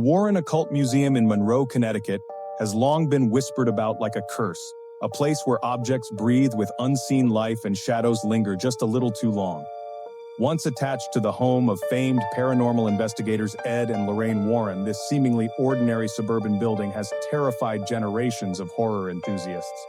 Warren Occult Museum in Monroe, Connecticut, has long been whispered about like a curse, a place where objects breathe with unseen life and shadows linger just a little too long. Once attached to the home of famed paranormal investigators Ed and Lorraine Warren, this seemingly ordinary suburban building has terrified generations of horror enthusiasts.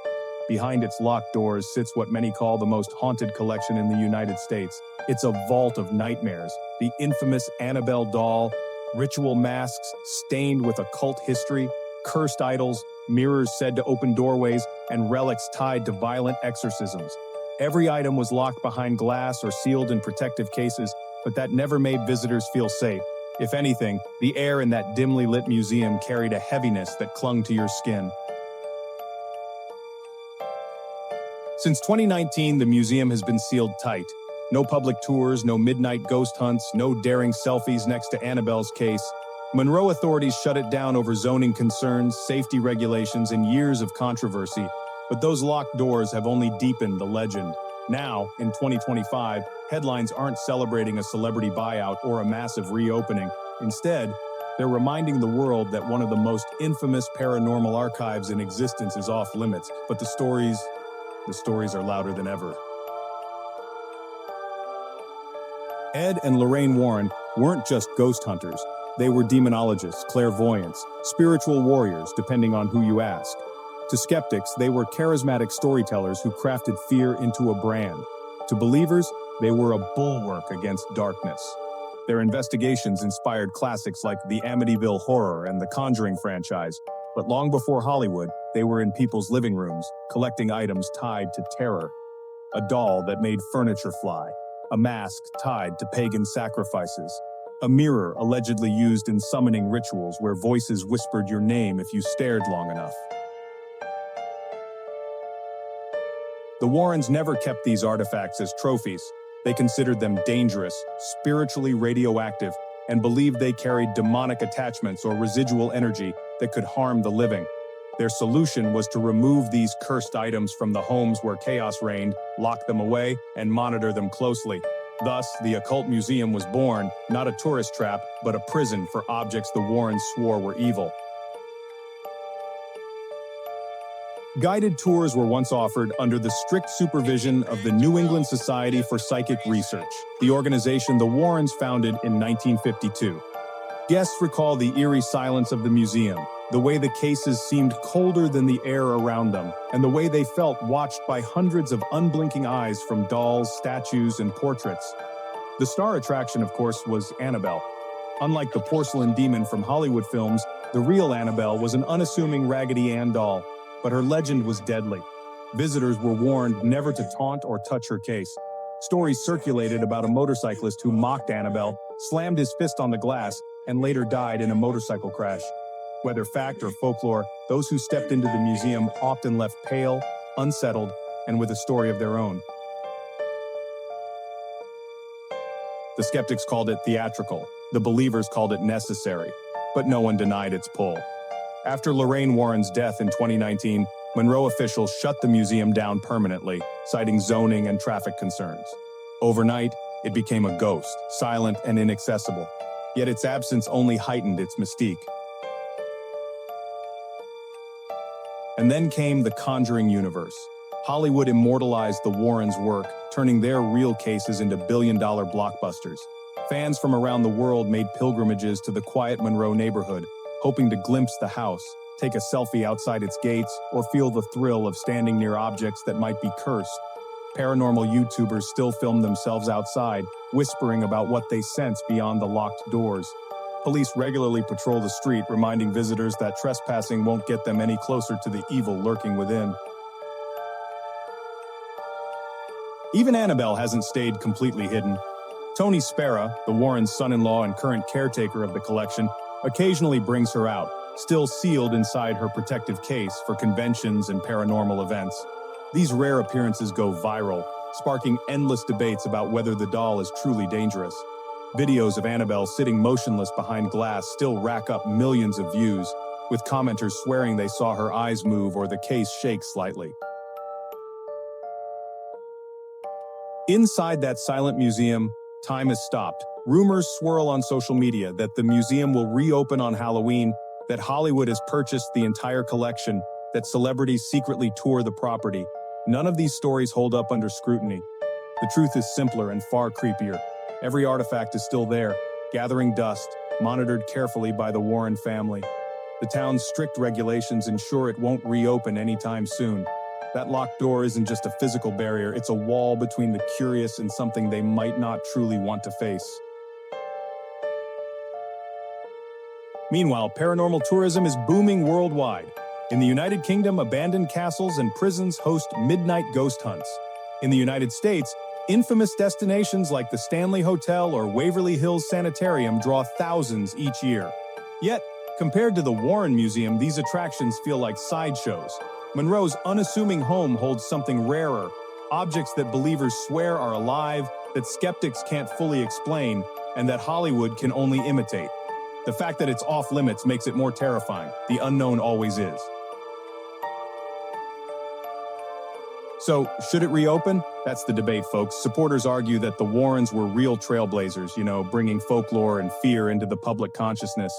Behind its locked doors sits what many call the most haunted collection in the United States. It's a vault of nightmares, the infamous Annabelle doll, ritual masks stained with occult history, cursed idols, mirrors said to open doorways, and relics tied to violent exorcisms. Every item was locked behind glass or sealed in protective cases, but that never made visitors feel safe. If anything, the air in that dimly lit museum carried a heaviness that clung to your skin. Since 2019, the museum has been sealed tight. No public tours, no midnight ghost hunts, no daring selfies next to Annabelle's case. Monroe authorities shut it down over zoning concerns, safety regulations, and years of controversy. But those locked doors have only deepened the legend. Now, in 2025, headlines aren't celebrating a celebrity buyout or a massive reopening. Instead, they're reminding the world that one of the most infamous paranormal archives in existence is off limits. But the stories are louder than ever. Ed and Lorraine Warren weren't just ghost hunters. They were demonologists, clairvoyants, spiritual warriors, depending on who you ask. To skeptics, they were charismatic storytellers who crafted fear into a brand. To believers, they were a bulwark against darkness. Their investigations inspired classics like the Amityville Horror and the Conjuring franchise. But long before Hollywood, they were in people's living rooms, collecting items tied to terror. A doll that made furniture fly, a mask tied to pagan sacrifices, a mirror allegedly used in summoning rituals where voices whispered your name if you stared long enough. The Warrens never kept these artifacts as trophies. They considered them dangerous, spiritually radioactive, and believed they carried demonic attachments or residual energy that could harm the living. Their solution was to remove these cursed items from the homes where chaos reigned, lock them away, and monitor them closely. Thus, the Occult Museum was born, not a tourist trap, but a prison for objects the Warrens swore were evil. Guided tours were once offered under the strict supervision of the New England Society for Psychic Research, the organization the Warrens founded in 1952. Guests recall the eerie silence of the museum, the way the cases seemed colder than the air around them, and the way they felt watched by hundreds of unblinking eyes from dolls, statues, and portraits. The star attraction, of course, was Annabelle. Unlike the porcelain demon from Hollywood films, the real Annabelle was an unassuming Raggedy Ann doll, but her legend was deadly. Visitors were warned never to taunt or touch her case. Stories circulated about a motorcyclist who mocked Annabelle, slammed his fist on the glass, and later died in a motorcycle crash. Whether fact or folklore, those who stepped into the museum often left pale, unsettled, and with a story of their own. The skeptics called it theatrical, the believers called it necessary, but no one denied its pull. After Lorraine Warren's death in 2019, Monroe officials shut the museum down permanently, citing zoning and traffic concerns. Overnight, it became a ghost, silent and inaccessible. Yet its absence only heightened its mystique. And then came the Conjuring universe. Hollywood immortalized the Warrens' work, turning their real cases into billion-dollar blockbusters. Fans from around the world made pilgrimages to the quiet Monroe neighborhood, hoping to glimpse the house, take a selfie outside its gates, or feel the thrill of standing near objects that might be cursed. Paranormal YouTubers still film themselves outside, whispering about what they sense beyond the locked doors. Police regularly patrol the street, reminding visitors that trespassing won't get them any closer to the evil lurking within. Even Annabelle hasn't stayed completely hidden. Tony Spera, the Warrens' son-in-law and current caretaker of the collection, occasionally brings her out, still sealed inside her protective case for conventions and paranormal events. These rare appearances go viral, sparking endless debates about whether the doll is truly dangerous. Videos of Annabelle sitting motionless behind glass still rack up millions of views, with commenters swearing they saw her eyes move or the case shake slightly. Inside that silent museum, time has stopped. Rumors swirl on social media that the museum will reopen on Halloween, that Hollywood has purchased the entire collection, that celebrities secretly tour the property. None of these stories hold up under scrutiny. The truth is simpler and far creepier. Every artifact is still there, gathering dust, monitored carefully by the Warren family. The town's strict regulations ensure it won't reopen anytime soon. That locked door isn't just a physical barrier, it's a wall between the curious and something they might not truly want to face. Meanwhile, paranormal tourism is booming worldwide. In the United Kingdom, abandoned castles and prisons host midnight ghost hunts. In the United States, infamous destinations like the Stanley Hotel or Waverly Hills Sanitarium draw thousands each year. Yet, compared to the Warren Museum, these attractions feel like sideshows. Monroe's unassuming home holds something rarer, objects that believers swear are alive, that skeptics can't fully explain, and that Hollywood can only imitate. The fact that it's off-limits makes it more terrifying. The unknown always is. So, should it reopen? That's the debate, folks. Supporters argue that the Warrens were real trailblazers, bringing folklore and fear into the public consciousness.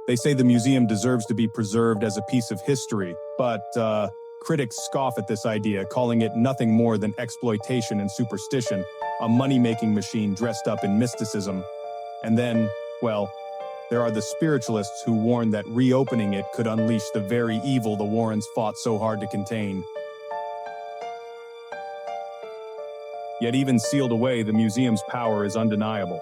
They say the museum deserves to be preserved as a piece of history, but critics scoff at this idea, calling it nothing more than exploitation and superstition, a money-making machine dressed up in mysticism. And then, well, there are the spiritualists who warn that reopening it could unleash the very evil the Warrens fought so hard to contain. Yet even sealed away, the museum's power is undeniable.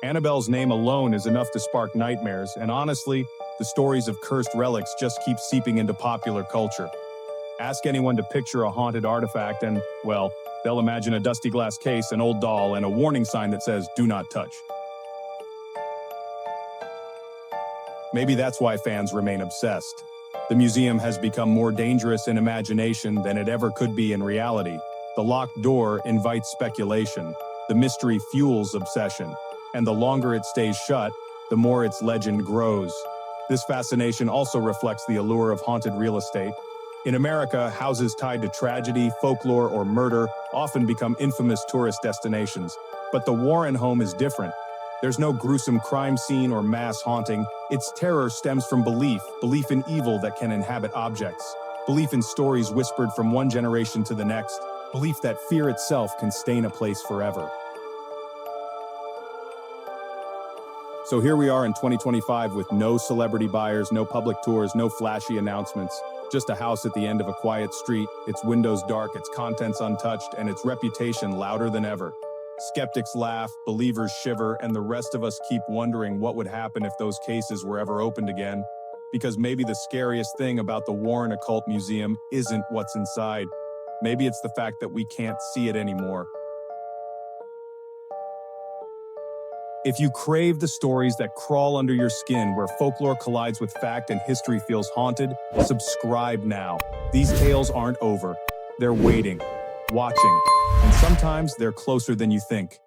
Annabelle's name alone is enough to spark nightmares, and honestly, the stories of cursed relics just keep seeping into popular culture. Ask anyone to picture a haunted artifact and, well, they'll imagine a dusty glass case, an old doll, and a warning sign that says, "Do not touch." Maybe that's why fans remain obsessed. The museum has become more dangerous in imagination than it ever could be in reality. The locked door invites speculation, the mystery fuels obsession, and the longer it stays shut, the more its legend grows. This fascination also reflects the allure of haunted real estate. In America, houses tied to tragedy, folklore, or murder often become infamous tourist destinations. But the Warren home is different. There's no gruesome crime scene or mass haunting. Its terror stems from belief in evil that can inhabit objects, belief in stories whispered from one generation to the next, belief that fear itself can stain a place forever. So here we are in 2025 with no celebrity buyers, no public tours, no flashy announcements, just a house at the end of a quiet street, its windows dark, its contents untouched, and its reputation louder than ever. Skeptics laugh, believers shiver, and the rest of us keep wondering what would happen if those cases were ever opened again. Because maybe the scariest thing about the Warren Occult Museum isn't what's inside. Maybe it's the fact that we can't see it anymore. If you crave the stories that crawl under your skin, where folklore collides with fact and history feels haunted, subscribe now. These tales aren't over. They're waiting, watching, and sometimes they're closer than you think.